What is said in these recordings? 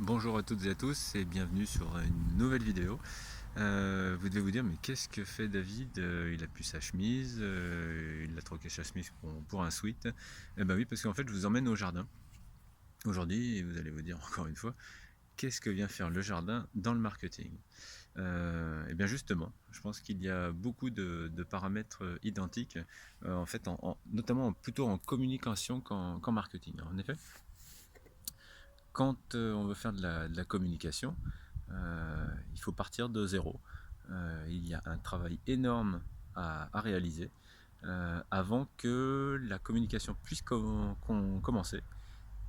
Bonjour à toutes et à tous et bienvenue sur une nouvelle vidéo. Vous devez vous dire, mais qu'est-ce que fait David? Il a plus sa chemise, il a troqué sa chemise pour un sweat. Eh ben oui, parce qu'en fait je vous emmène au jardin aujourd'hui et vous allez vous dire encore une fois, qu'est-ce que vient faire le jardin dans le marketing? Et bien justement, je pense qu'il y a beaucoup de paramètres identiques, en fait, notamment plutôt en communication qu'en marketing. En effet, quand on veut faire de la communication, il faut partir de zéro. Il y a un travail énorme à réaliser avant que la communication puisse commencer.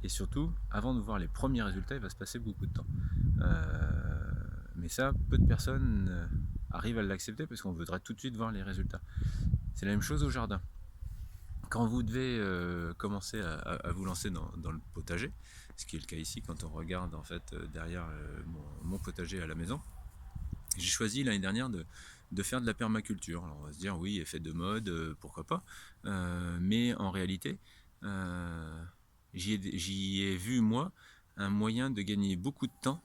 Et surtout, avant de voir les premiers résultats, il va se passer beaucoup de temps. Mais ça, peu de personnes arrivent à l'accepter parce qu'on voudrait tout de suite voir les résultats. C'est la même chose au jardin. Quand vous devez commencer à vous lancer dans le potager, ce qui est le cas ici quand on regarde en fait derrière mon potager à la maison, j'ai choisi l'année dernière de faire de la permaculture. Alors on va se dire oui, effet de mode, pourquoi pas. Mais en réalité, j'y ai vu moi un moyen de gagner beaucoup de temps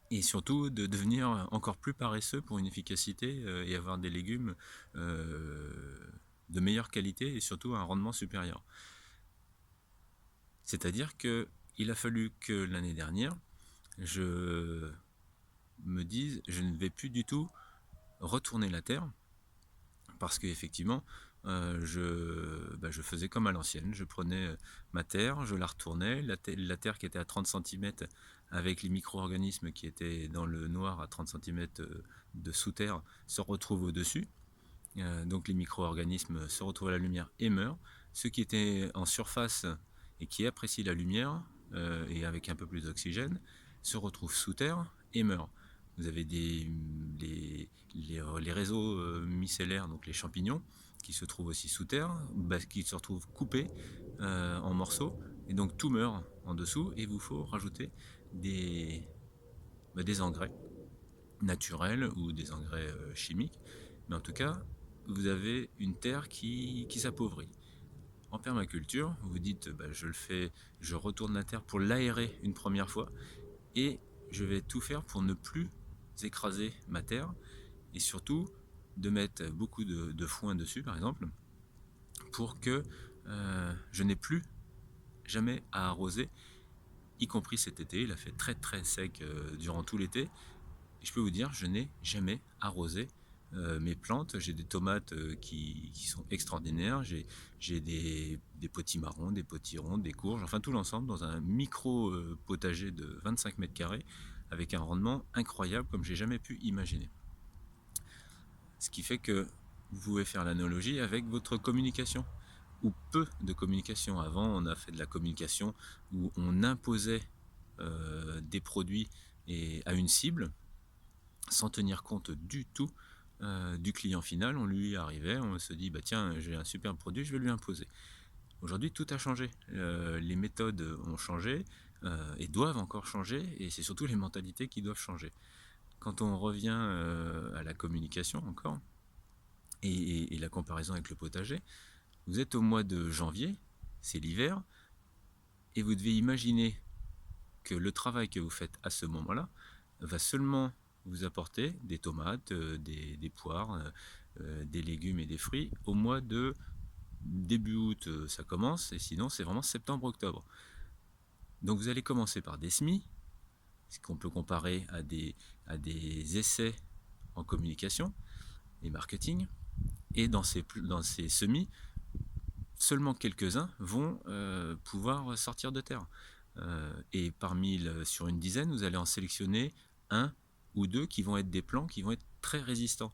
et surtout de devenir encore plus paresseux pour une efficacité et avoir des légumes de meilleure qualité et surtout un rendement supérieur. C'est-à-dire qu'il a fallu que l'année dernière, je me dise, je ne vais plus du tout retourner la terre, parce qu'effectivement, je faisais comme à l'ancienne, je prenais ma terre, je la retournais, la terre qui était à 30 cm avec les micro-organismes qui étaient dans le noir à 30 cm de sous-terre se retrouvent au-dessus. Donc les micro-organismes se retrouvent à la lumière et meurent. Ceux qui étaient en surface et qui apprécient la lumière et avec un peu plus d'oxygène se retrouvent sous terre et meurent. Vous avez les réseaux micellaires, donc les champignons, qui se trouvent aussi sous terre, qui se retrouvent coupés en morceaux, et donc tout meurt en dessous, et il vous faut rajouter des, des engrais naturels ou des engrais chimiques, mais en tout cas, vous avez une terre qui s'appauvrit. En permaculture, vous dites, je le fais, je retourne la terre pour l'aérer une première fois, et je vais tout faire pour ne plus écraser ma terre, et surtout de mettre beaucoup de foin dessus, par exemple, pour que je n'ai plus jamais à arroser, y compris cet été. Il a fait très très sec durant tout l'été, et je peux vous dire, je n'ai jamais arrosé mes plantes. J'ai des tomates qui sont extraordinaires, j'ai des potimarrons, des potirons, des courges, enfin tout l'ensemble dans un micro potager de 25 mètres carrés avec un rendement incroyable comme j'ai jamais pu imaginer. Ce qui fait que vous pouvez faire l'analogie avec votre communication, ou peu de communication. Avant, on a fait de la communication où on imposait des produits à une cible, sans tenir compte du tout du client final. On lui arrivait, on se dit, tiens, j'ai un super produit, je vais lui imposer. Aujourd'hui, tout a changé. Les méthodes ont changé et doivent encore changer, et c'est surtout les mentalités qui doivent changer. Quand on revient à la communication encore, et la comparaison avec le potager, vous êtes au mois de janvier, c'est l'hiver, et vous devez imaginer que le travail que vous faites à ce moment-là va seulement vous apporter des tomates, des poires, des légumes et des fruits au mois de début août, ça commence, et sinon c'est vraiment septembre-octobre. Donc vous allez commencer par des semis, ce qu'on peut comparer à des essais en communication et marketing, et dans ces semis, seulement quelques-uns vont pouvoir sortir de terre. Et sur une dizaine, vous allez en sélectionner un ou deux qui vont être des plants qui vont être très résistants.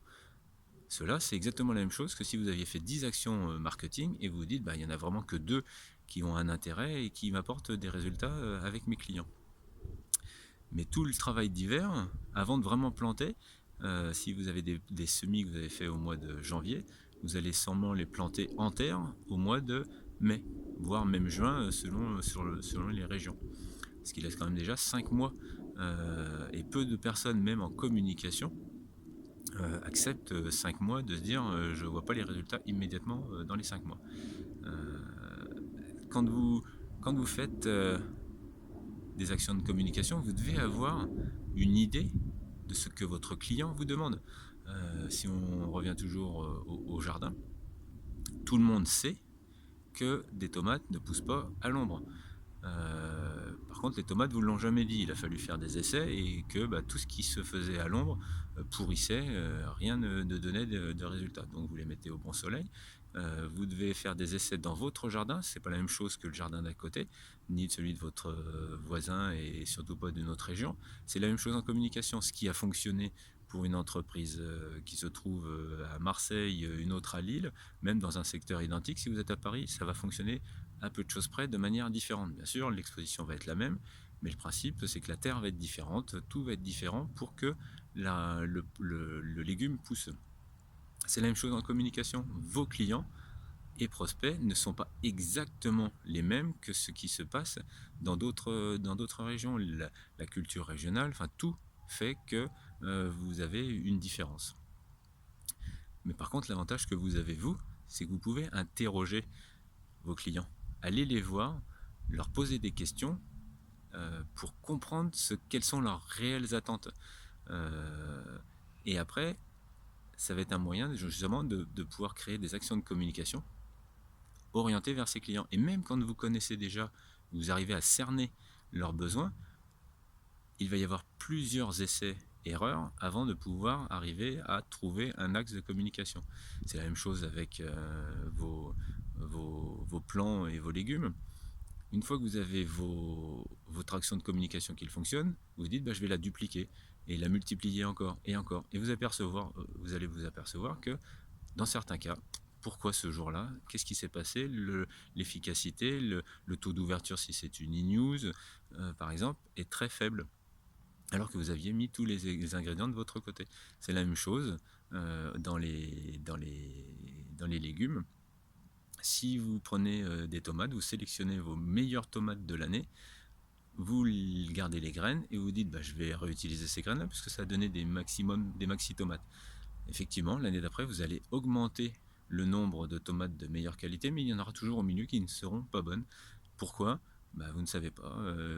Cela, c'est exactement la même chose que si vous aviez fait 10 actions marketing et vous vous dites, il n'y en a vraiment que deux qui ont un intérêt et qui m'apportent des résultats avec mes clients. Mais tout le travail d'hiver, avant de vraiment planter, si vous avez des semis que vous avez fait au mois de janvier, vous allez sûrement les planter en terre au mois de mai, voire même juin selon les régions. Ce qui laisse quand même déjà 5 mois. Et peu de personnes, même en communication, acceptent 5 mois de se dire je ne vois pas les résultats immédiatement dans les 5 mois. Quand vous, quand vous faites des actions de communication, vous devez avoir une idée de ce que votre client vous demande. Si on revient toujours au jardin, tout le monde sait que des tomates ne poussent pas à l'ombre. Par contre, les tomates, vous ne l'ont jamais dit. Il a fallu faire des essais et que tout ce qui se faisait à l'ombre pourrissait, rien ne donnait de résultat. Donc vous les mettez au bon soleil. Vous devez faire des essais dans votre jardin. C'est pas la même chose que le jardin d'à côté, ni de celui de votre voisin et surtout pas d'une autre région. C'est la même chose en communication. Ce qui a fonctionné pour une entreprise qui se trouve à Marseille, une autre à Lille, même dans un secteur identique, si vous êtes à Paris, ça va fonctionner à peu de choses près de manière différente. Bien sûr, l'exposition va être la même, mais le principe, c'est que la terre va être différente, tout va être différent pour que le légume pousse. C'est la même chose en communication. Vos clients et prospects ne sont pas exactement les mêmes que ce qui se passe dans d'autres régions. La culture régionale, enfin tout fait que vous avez une différence. Mais par contre, l'avantage que vous avez, vous, c'est que vous pouvez interroger vos clients. Allez les voir, leur poser des questions pour comprendre quelles sont leurs réelles attentes. Et après, ça va être un moyen justement de pouvoir créer des actions de communication orientées vers ses clients. Et même quand vous connaissez déjà, vous arrivez à cerner leurs besoins, il va y avoir plusieurs essais erreurs avant de pouvoir arriver à trouver un axe de communication. C'est la même chose avec vos plants et vos légumes. Une fois que vous avez votre action de communication qui fonctionne, vous dites je vais la dupliquer et la multiplier encore et encore. Et vous allez vous apercevoir que dans certains cas, pourquoi ce jour-là, qu'est-ce qui s'est passé, l'efficacité, le taux d'ouverture si c'est une e-news par exemple, est très faible. Alors que vous aviez mis tous les ingrédients de votre côté. C'est la même chose dans les légumes. Si vous prenez des tomates, vous sélectionnez vos meilleures tomates de l'année, vous gardez les graines et vous dites je vais réutiliser ces graines-là puisque ça a donné des maxi tomates. Effectivement, l'année d'après, vous allez augmenter le nombre de tomates de meilleure qualité, mais il y en aura toujours au milieu qui ne seront pas bonnes. Pourquoi ? Vous ne savez pas.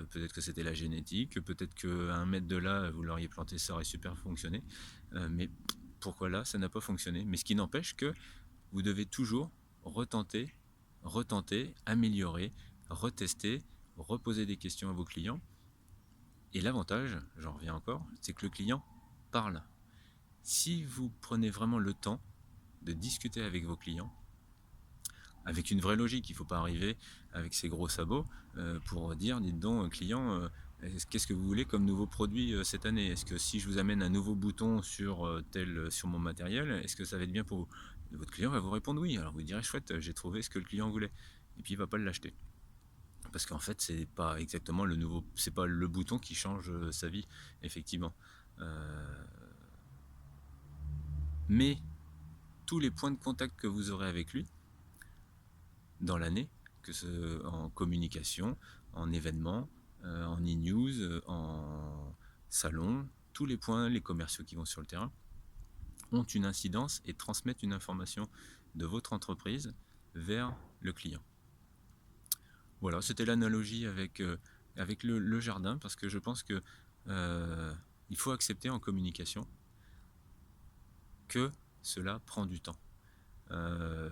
Peut-être que c'était la génétique, peut-être qu'à 1 mètre de là, vous l'auriez planté, ça aurait super fonctionné. Mais pourquoi là, ça n'a pas fonctionné ? Mais ce qui n'empêche que vous devez toujours retenter, améliorer, retester, reposer des questions à vos clients. Et l'avantage, j'en reviens encore, c'est que le client parle. Si vous prenez vraiment le temps de discuter avec vos clients, avec une vraie logique, il ne faut pas arriver avec ses gros sabots pour dire, dites donc, client, qu'est-ce que vous voulez comme nouveau produit cette année ? Est-ce que si je vous amène un nouveau bouton sur mon matériel, est-ce que ça va être bien pour vous ? Et votre client va vous répondre oui. Alors vous direz, chouette, j'ai trouvé ce que le client voulait. Et puis il ne va pas l'acheter. Parce qu'en fait, c'est pas exactement c'est pas le bouton qui change sa vie, effectivement. Mais tous les points de contact que vous aurez avec lui dans l'année, que ce en communication, en événement, en e-news, en salon, tous les points, les commerciaux qui vont sur le terrain, ont une incidence et transmettent une information de votre entreprise vers le client. Voilà, c'était l'analogie avec le jardin, parce que je pense que il faut accepter en communication que cela prend du temps.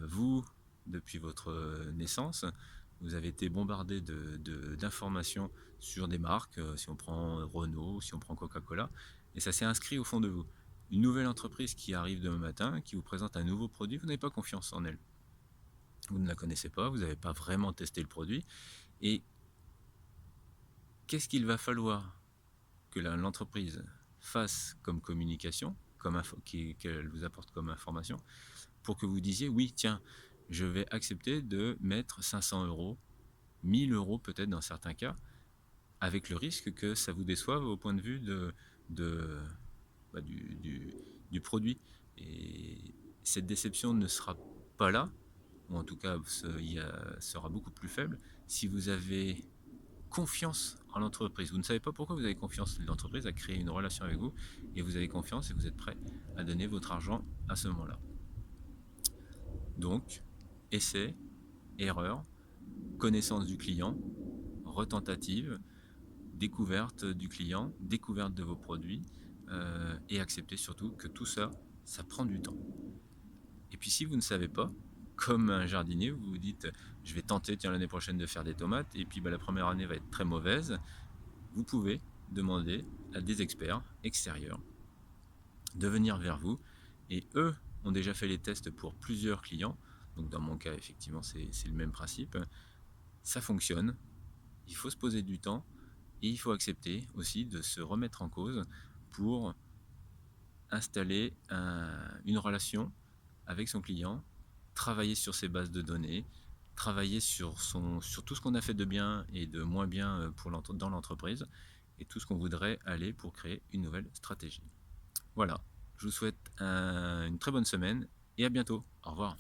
Vous, depuis votre naissance, vous avez été bombardé d'informations sur des marques, si on prend Renault, si on prend Coca-Cola, et ça s'est inscrit au fond de vous. Une nouvelle entreprise qui arrive demain matin, qui vous présente un nouveau produit, vous n'avez pas confiance en elle. Vous ne la connaissez pas, vous n'avez pas vraiment testé le produit, et qu'est-ce qu'il va falloir que l'entreprise fasse comme communication, qu'elle vous apporte comme information, pour que vous disiez, oui, tiens, je vais accepter de mettre 500 €, 1000 € peut-être dans certains cas, avec le risque que ça vous déçoive au point de vue du produit. Et cette déception ne sera pas là, ou en tout cas sera beaucoup plus faible, si vous avez confiance en l'entreprise. Vous ne savez pas pourquoi vous avez confiance. L'entreprise a créé une relation avec vous et vous avez confiance et vous êtes prêt à donner votre argent à ce moment-là. Donc, essai, erreur, connaissance du client, retentative, découverte du client, découverte de vos produits, et acceptez surtout que tout ça, ça prend du temps. Et puis si vous ne savez pas, comme un jardinier, vous vous dites je vais tenter tiens, l'année prochaine de faire des tomates, et puis la première année va être très mauvaise, vous pouvez demander à des experts extérieurs de venir vers vous, et eux ont déjà fait les tests pour plusieurs clients. Donc dans mon cas, effectivement, c'est le même principe. Ça fonctionne, il faut se poser du temps, et il faut accepter aussi de se remettre en cause pour installer une relation avec son client, travailler sur ses bases de données, travailler sur tout ce qu'on a fait de bien et de moins bien dans l'entreprise, et tout ce qu'on voudrait aller pour créer une nouvelle stratégie. Voilà, je vous souhaite une très bonne semaine et à bientôt. Au revoir.